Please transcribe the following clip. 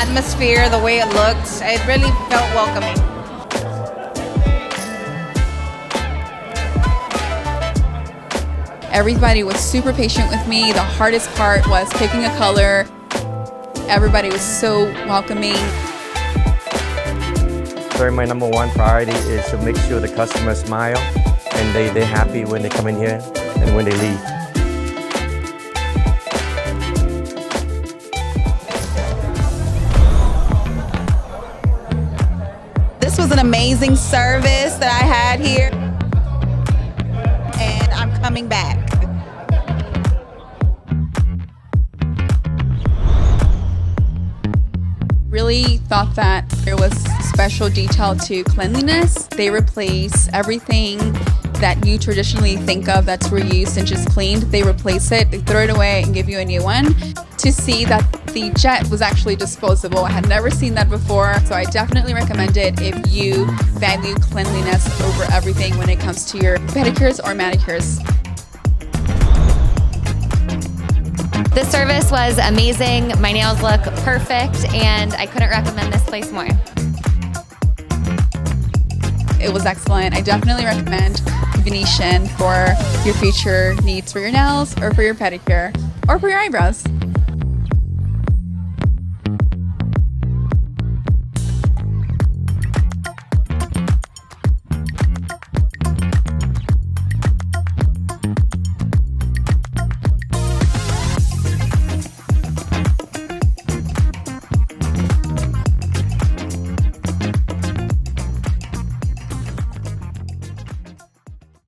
atmosphere, the way it looked, it really felt welcoming. Everybody was super patient with me. The hardest part was picking a color. Everybody was so welcoming. So my number one priority is to make sure the customers smile and they're happy when they come in here and when they leave. This was an amazing service that I had here, and I'm coming back. Really thought that there was special detail to cleanliness. They replace everything that you traditionally think of that's reused and just cleaned. They replace it, they throw it away and give you a new one. To see that the jet was actually disposable, I had never seen that before, so I definitely recommend it if you value cleanliness over everything when it comes to your pedicures or manicures. This service was amazing. My nails look perfect, and I couldn't recommend this place more. It was excellent. I definitely recommend Venetian for your future needs for your nails or for your pedicure or for your eyebrows.